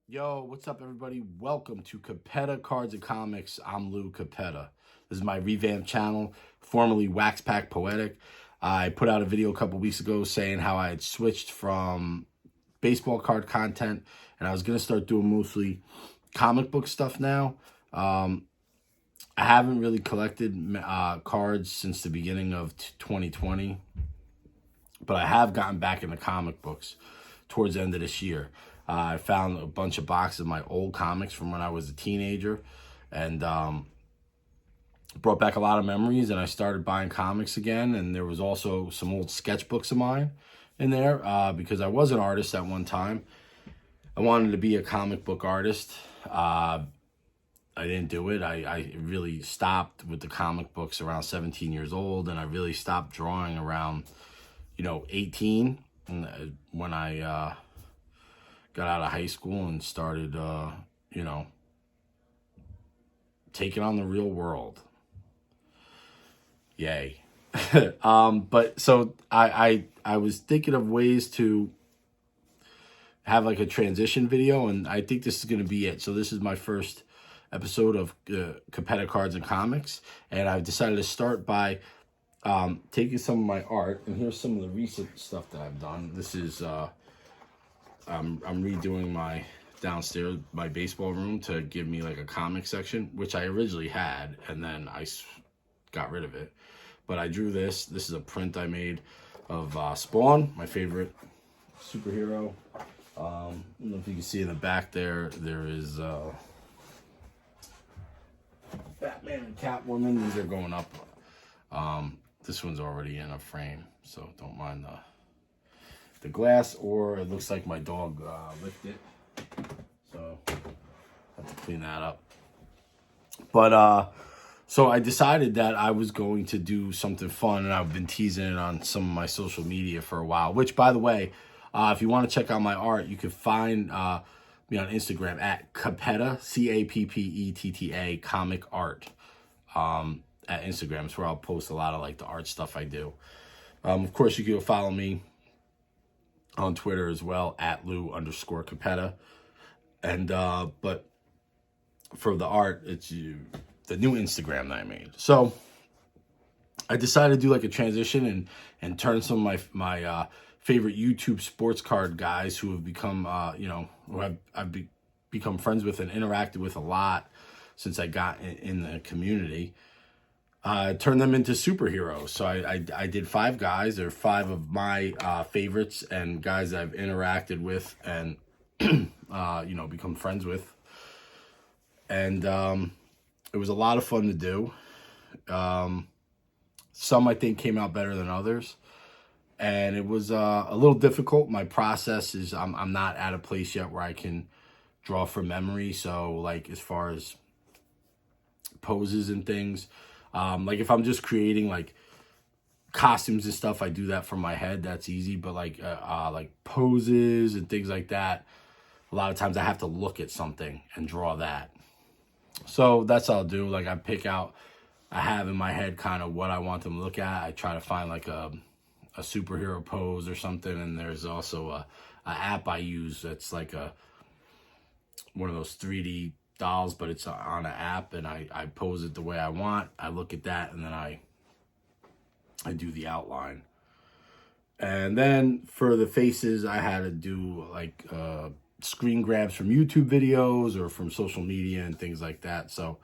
Yo, what's up, everybody? Welcome to Capetta Cards and Comics. I'm Lou Capetta. This is my revamped channel, formerly Wax Pack Poetic. I put out a video a couple weeks ago saying how I had switched from baseball card content and I was going to start doing mostly comic book stuff now. I haven't really collected cards since the beginning of 2020, but I have gotten back into comic books towards the end of this year. I found a bunch of boxes of my old comics from when I was a teenager and brought back a lot of memories, and I started buying comics again. And there was also some old sketchbooks of mine in there because I was an artist at one time. I wanted to be a comic book artist. I didn't do it. I really stopped with the comic books around 17 years old, and I really stopped drawing around, 18. And when I got out of high school and started, taking on the real world. Yay. But so I was thinking of ways to have like a transition video, and I think this is going to be it. So this is my first episode of Capetta Cards and Comics, and I've decided to start by taking some of my art, and here's some of the recent stuff that I've done. This is I'm redoing my downstairs, my baseball room, to give me like a comic section, which I originally had, and then I got rid of it. But I drew this. This is a print I made of Spawn, my favorite superhero. I don't know if you can see in the back there is Batman and Catwoman. These are going up. This one's already in a frame, so don't mind the glass, or it looks like my dog licked it, so I have to clean that up. But so I decided that I was going to do something fun, and I've been teasing it on some of my social media for a while, which, by the way, if you want to check out my art, you can find me on Instagram at Capetta, Cappetta comic art. At Instagram, it's where I'll post a lot of like the art stuff I do. Of course, you can follow me on Twitter as well at Lou_Capetta. And but for the art, it's the new Instagram that I made. So I decided to do like a transition and turn some of my favorite YouTube sports card guys who have become who I've become friends with and interacted with a lot since I got in the community. Turn them into superheroes. So I did 5 guys. They're 5 of my favorites and guys that I've interacted with and become friends with. And it was a lot of fun to do. Some I think came out better than others, and it was a little difficult. My process is I'm not at a place yet where I can draw from memory. So like as far as poses and things. Like if I'm just creating like costumes and stuff, I do that from my head. That's easy. But like poses and things like that, a lot of times I have to look at something and draw that. So that's what I'll do. Like I have in my head kind of what I want them to look at. I try to find like a superhero pose or something. And there's also a app I use that's like one of those 3D dolls, but it's on an app, and I pose it the way I want. I look at that, and then I do the outline. And then for the faces, I had to do like screen grabs from YouTube videos or from social media and things like that. So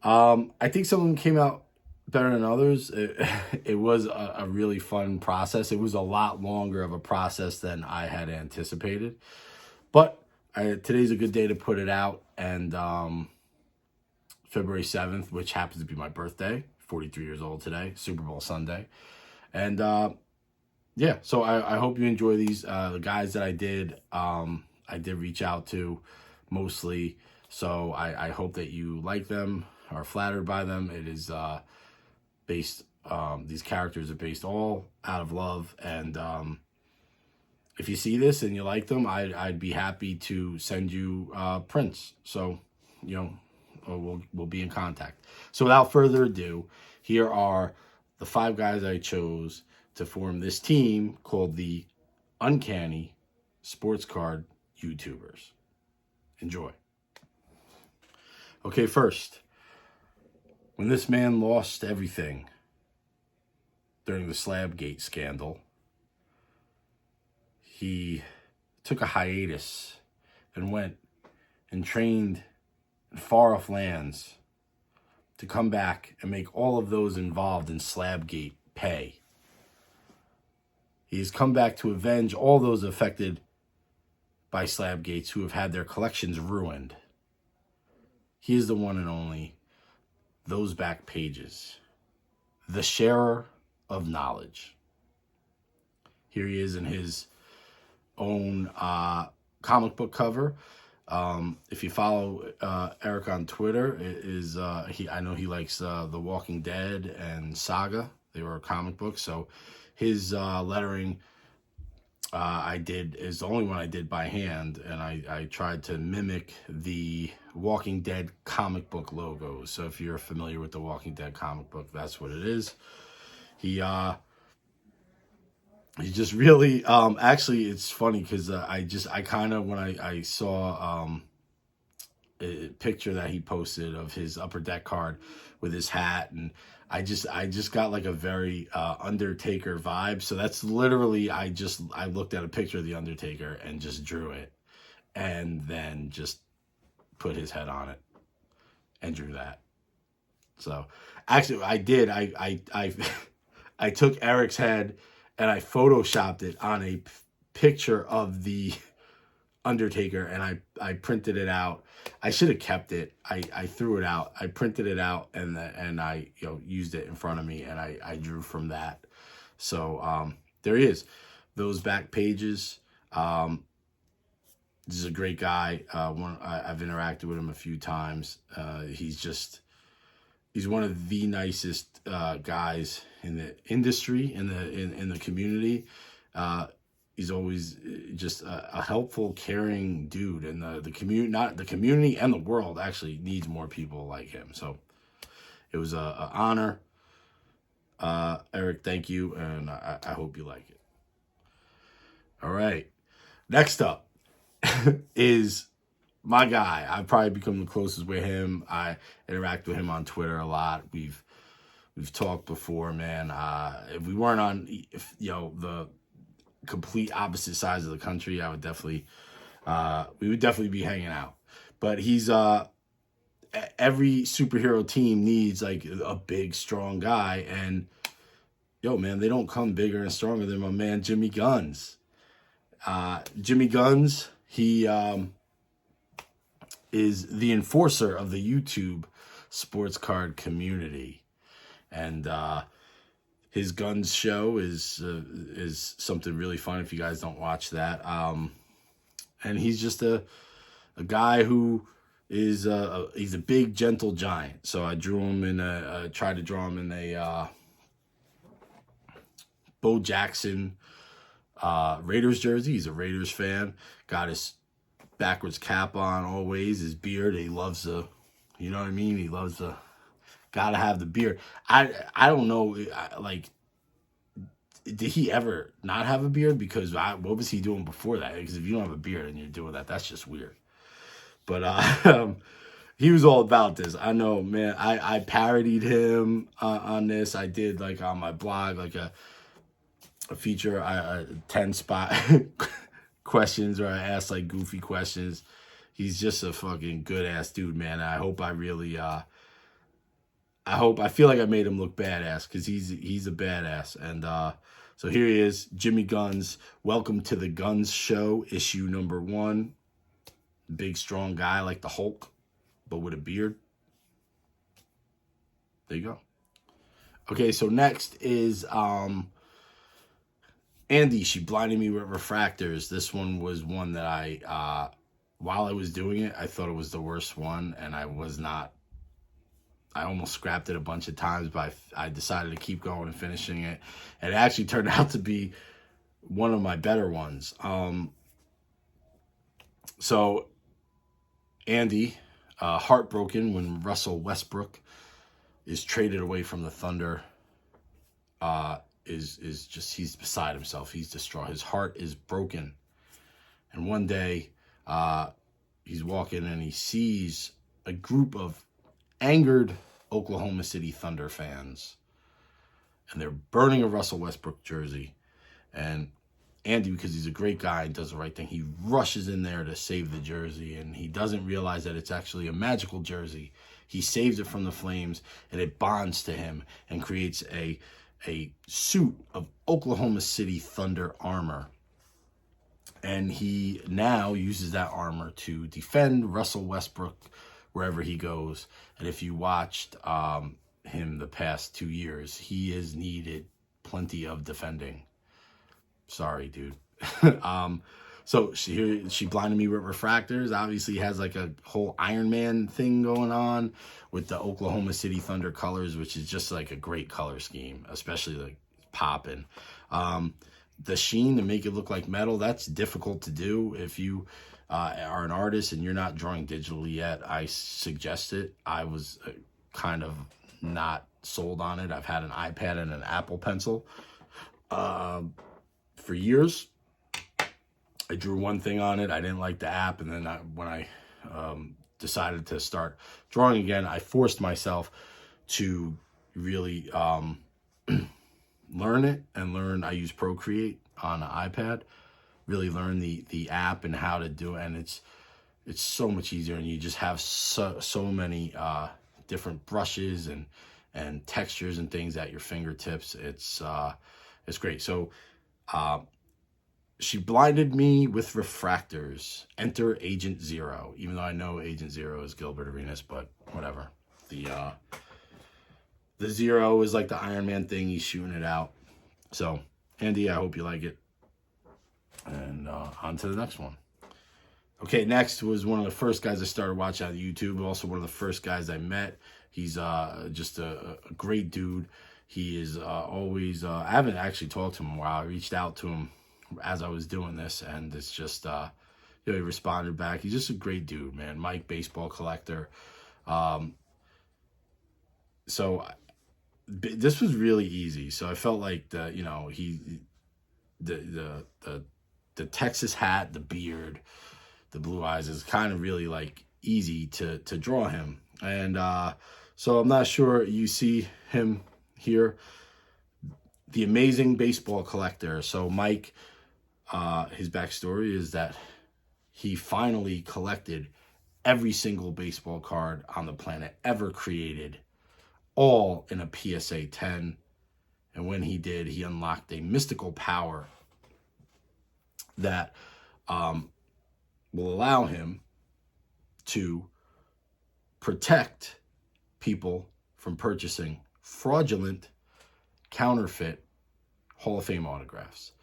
I think some of them came out better than others. It was a really fun process. It was a lot longer of a process than I had anticipated, but today's a good day to put it out. And February 7th, which happens to be my birthday, 43 years old today, Super Bowl Sunday. And yeah, so I hope you enjoy these. The guys that I did reach out to mostly. So I hope that you like them, are flattered by them. It is based, these characters are based all out of love. And if you see this and you like them, I'd be happy to send you prints. So, we'll be in contact. So without further ado, here are the 5 guys I chose to form this team called the Uncanny Sports Card YouTubers. Enjoy. Okay, first, when this man lost everything during the Slabgate scandal, he took a hiatus and went and trained in far-off lands to come back and make all of those involved in Slabgate pay. He has come back to avenge all those affected by Slabgates who have had their collections ruined. He is the one and only Those Back Pages, the sharer of knowledge. Here he is in his own comic book cover. If you follow Eric on Twitter, I know he likes The Walking Dead and Saga. They were comic books, so his lettering is the only one I did by hand, and I tried to mimic the Walking Dead comic book logos. So if you're familiar with the Walking Dead comic book, that's what it is. He just really actually, it's funny because I kind of, when I saw a picture that he posted of his Upper Deck card with his hat, and I just got like a very Undertaker vibe. So that's literally, I looked at a picture of the Undertaker and just drew it, and then just put his head on it and drew that. So actually I did, I took Eric's head and I photoshopped it on a picture of the Undertaker, and I printed it out. I should have kept it. I threw it out. I printed it out, and I used it in front of me, and I drew from that. So there he is. Those Back Pages. This is a great guy. I've interacted with him a few times. He's one of the nicest guys in the industry, in the community. He's always just a helpful, caring dude, and the community, not the community, and the world actually needs more people like him. So it was an honor. Eric, thank you, and I hope you like it. All right, next up is my guy. I've probably become the closest with him. I interact with him on Twitter a lot. We've talked before, man. If we weren't on, the complete opposite sides of the country, we would definitely be hanging out. But he's every superhero team needs like a big, strong guy, and man, they don't come bigger and stronger than my man Jimmy Guns. Jimmy Guns, he is the enforcer of the YouTube Sportscard community, and his Guns show is something really fun if you guys don't watch that. And he's just a guy who is he's a big, gentle giant. So I drew him tried to draw him in a Bo Jackson Raiders jersey. He's a Raiders fan. Got his backwards cap on always. His beard. He loves you know what I mean? He loves gotta have the beard. I don't know, did he ever not have a beard? Because what was he doing before that? Because if you don't have a beard and you're doing that, that's just weird. But he was all about this. I know, man. I parodied him on this. I did like on my blog like a feature, 10 spot questions, where I asked like goofy questions. He's just a fucking good ass dude, man. I hope I feel like I made him look badass, because he's a badass. And so here he is, Jimmy Guns. Welcome to the Guns Show, issue number 1. Big, strong guy like the Hulk, but with a beard. There you go. Okay, so next is Andy. She blinded me with refractors. This one was one that I, while I was doing it, I thought it was the worst one, and I was not. I almost scrapped it a bunch of times, but I decided to keep going and finishing it. And it actually turned out to be one of my better ones. So Andy, heartbroken when Russell Westbrook is traded away from the Thunder, is just, he's beside himself. He's distraught. His heart is broken. And one day, he's walking and he sees a group of angered Oklahoma City Thunder fans, and they're burning a Russell Westbrook jersey. And Andy, because he's a great guy and does the right thing, he rushes in there to save the jersey, and he doesn't realize that it's actually a magical jersey. He saves it from the flames, and it bonds to him and creates a suit of Oklahoma City Thunder armor. And he now uses that armor to defend Russell Westbrook wherever he goes. And if you watched him the past 2 years, he has needed plenty of defending. Sorry, dude. So she blinded me with refractors. Obviously has like a whole Iron Man thing going on with the Oklahoma City Thunder colors, which is just like a great color scheme, especially like popping. The sheen to make it look like metal, that's difficult to do. If you are an artist and you're not drawing digitally yet, I suggest it. I was kind of not sold on it. I've had an iPad and an Apple Pencil for years. I drew one thing on it. I didn't like the app, and then when I decided to start drawing again, I forced myself to really learn it and learn. I use Procreate on an iPad. Really learn the app and how to do it, and it's so much easier, and you just have so many different brushes and textures and things at your fingertips. It's great. So she blinded me with refractors. Enter Agent Zero. Even though I know Agent Zero is Gilbert Arenas, but whatever. The Zero is like the Iron Man thing. He's shooting it out. So, Andy, I hope you like it. And on to the next one. Okay, next was one of the first guys I started watching on YouTube. Also one of the first guys I met. He's just a great dude. He is always... I haven't actually talked to him in a while. I reached out to him as I was doing this, and it's just... he responded back. He's just a great dude, man. Mike, baseball collector. So this was really easy. So I felt like the Texas hat, the beard, the blue eyes is kind of really like easy to draw him. And so I'm not sure you see him here. The amazing baseball collector. So Mike, his backstory is that he finally collected every single baseball card on the planet ever created, all in a PSA 10. And when he did, he unlocked a mystical power that will allow him to protect people from purchasing fraudulent, counterfeit Hall of Fame autographs.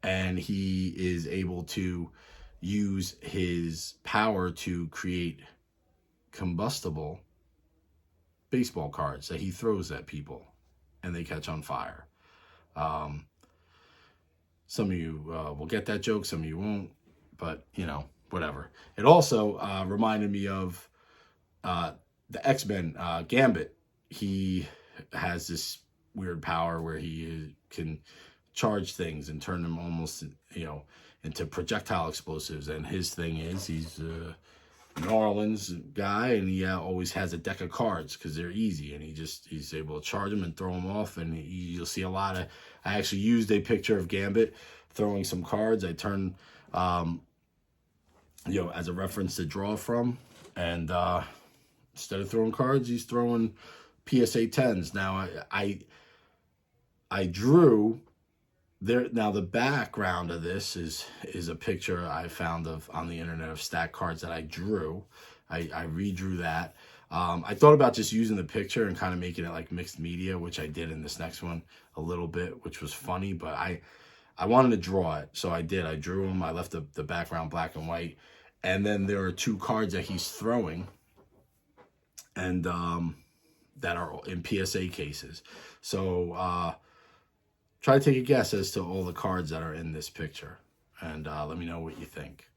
And he is able to use his power to create combustible baseball cards that he throws at people and they catch on fire. Some of you will get that joke, some of you won't, but whatever. It also reminded me of the X-Men, Gambit. He has this weird power where he can charge things and turn them almost, into projectile explosives. And his thing is he's a New Orleans guy, and he always has a deck of cards because they're easy, and he's able to charge them and throw them off. And you'll see a lot of. I actually used a picture of Gambit throwing some cards. I turned, as a reference to draw from, and instead of throwing cards, he's throwing PSA 10s. Now I drew. Now the background of this is a picture I found on the internet of stack cards that I drew. I redrew that. I thought about just using the picture and kind of making it like mixed media, which I did in this next one a little bit, which was funny, but I wanted to draw it, so I did. I drew them. I left the background black and white, and then there are two cards that he's throwing, and that are in PSA cases. So try to take a guess as to all the cards that are in this picture, and let me know what you think.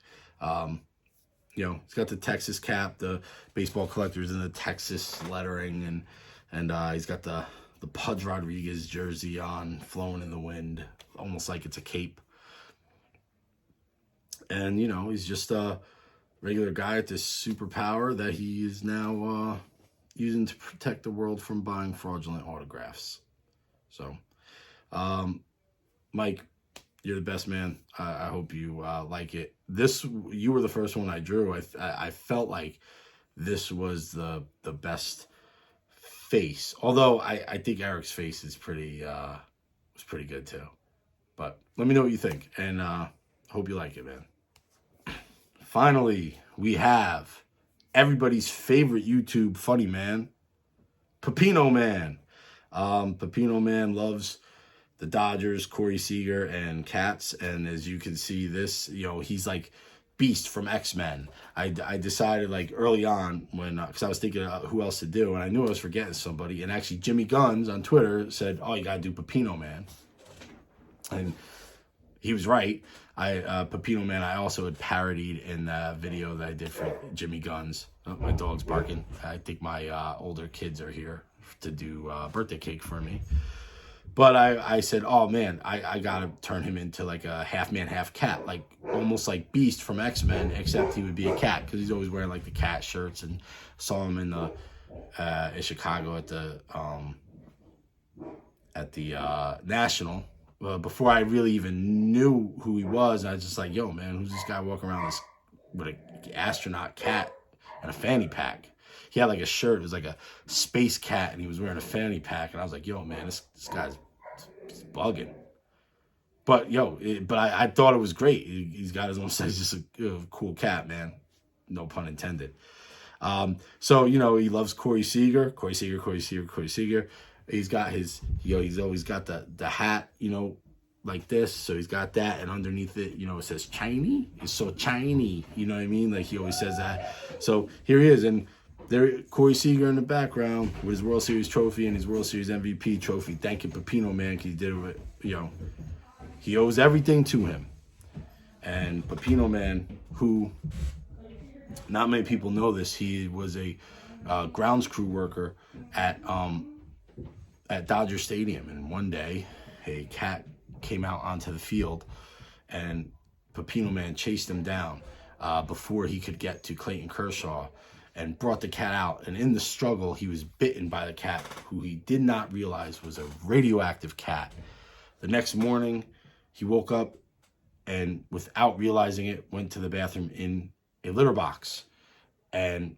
It's got the Texas cap, the baseball collectors in the Texas lettering, and he's got the Pudge Rodriguez jersey on, flowing in the wind, almost like it's a cape. And he's just a regular guy at this superpower that he is now using to protect the world from buying fraudulent autographs. So, Mike, you're the best, man. I hope you like it. You were the first one I drew. I felt like this was the best face. Although I think Eric's face is was pretty good too. But let me know what you think, and hope you like it, man. Finally, we have everybody's favorite YouTube funny man, PepinoMan. PepinoMan loves the Dodgers, Corey Seager, and cats. And as you can see, he's like Beast from X-Men. I decided like early on because I was thinking who else to do, and I knew I was forgetting somebody. And actually, Jimmy Guns on Twitter said, "Oh, you gotta do PepinoMan," and he was right. PepinoMan, I also had parodied in the video that I did for Jimmy Guns. Oh, my dog's barking. I think my older kids are here to do birthday cake for me. But I said, oh man, I gotta turn him into like a half man, half cat, like almost like Beast from X-Men, except he would be a cat because he's always wearing like the cat shirts. And saw him in Chicago at the National. Before I really even knew who he was, I was just like, yo, man, who's this guy walking around with an astronaut cat and a fanny pack? He had like a shirt, it was like a space cat, and he was wearing a fanny pack. And I was like, yo, man, this guy's bugging. But, I thought it was great. He's got his own sense, just a cool cat, man. No pun intended. So, he loves Corey Seager. He's got he's always got the hat, like this. So he's got that, and underneath it, it says Chinese. It's so Chinese, you know what I mean? Like he always says that. So here he is, and there, Corey Seager in the background with his World Series trophy and his World Series MVP trophy. Thanking PepinoMan because he did it. He owes everything to him. And PepinoMan, who not many people know this, he was a grounds crew worker at Dodger Stadium, and one day a cat came out onto the field and PepinoMan chased him down before he could get to Clayton Kershaw and brought the cat out. And in the struggle, he was bitten by the cat, who he did not realize was a radioactive cat. The next morning, he woke up and, without realizing it, went to the bathroom in a litter box and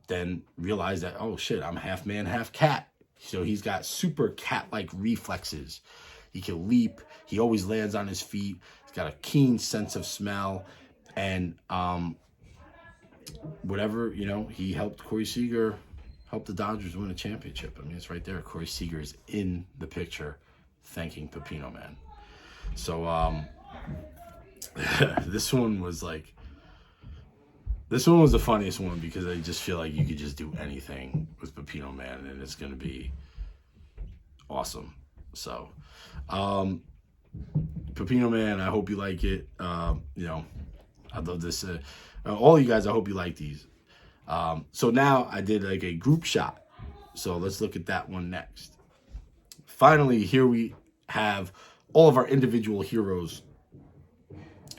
then realized that, oh shit, I'm half man, half cat. So he's got super cat-like reflexes. He can leap. He always lands on his feet. He's got a keen sense of smell. And he helped Corey Seager help the Dodgers win a championship. I mean, it's right there. Corey Seager is in the picture thanking PepinoMan. So this one was the funniest one because I just feel like you could just do anything with PepinoMan and it's going to be awesome. So, PepinoMan, I hope you like it. I love this. All you guys, I hope you like these. So now I did like a group shot. So let's look at that one next. Finally, here we have all of our individual heroes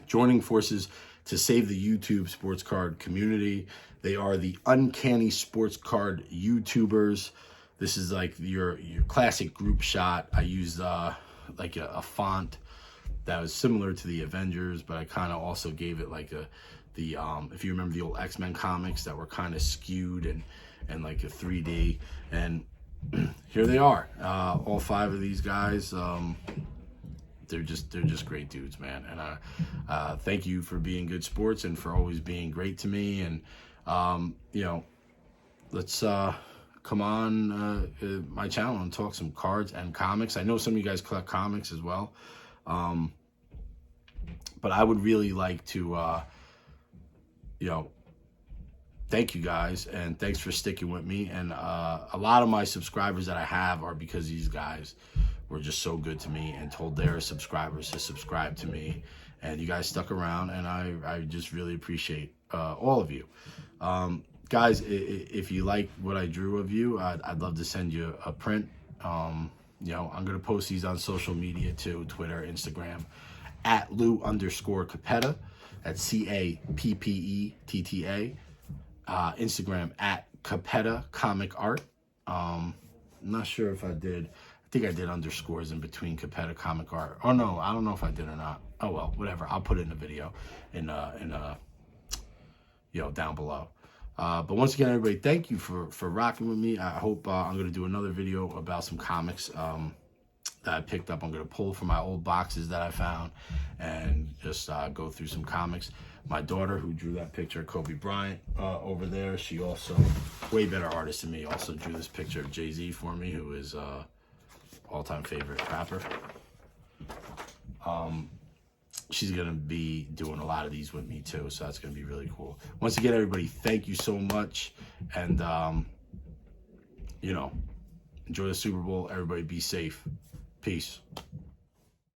joining forces to save the YouTube sports card community. They are the Uncanny Sports Card YouTubers. This is like your classic group shot. I used like a font that was similar to the Avengers, but I kind of also gave it like if you remember the old X-Men comics that were kind of skewed and like a 3D. And here they are, all 5 of these guys. They're just great dudes, man. And thank you for being good sports and for always being great to me. And let's come on my channel and talk some cards and comics. I know some of you guys collect comics as well, but I would really like to thank you guys, and thanks for sticking with me. And a lot of my subscribers that I have are because these guys were just so good to me and told their subscribers to subscribe to me, and you guys stuck around, and I just really appreciate all of you. Guys, if you like what I drew of you, I'd love to send you a print. I'm gonna post these on social media too, Twitter, Instagram, @Lou_Capetta. That's CAPPETTA. Instagram at Capetta Comic Art. I'm not sure if I did. I think I did underscores in between Capetta Comic Art. Oh no, I don't know if I did or not. Oh well, whatever. I'll put it in the video down below. But once again, everybody, thank you for rocking with me. I hope I'm gonna do another video about some comics that I picked up. I'm gonna pull from my old boxes that I found and just go through some comics. My daughter, who drew that picture of Kobe Bryant over there, she also, way better artist than me, also drew this picture of Jay-Z for me, who is all-time favorite rapper. She's going to be doing a lot of these with me too, so that's going to be really cool. Once again, everybody, thank you so much. And, enjoy the Super Bowl. Everybody be safe. Peace.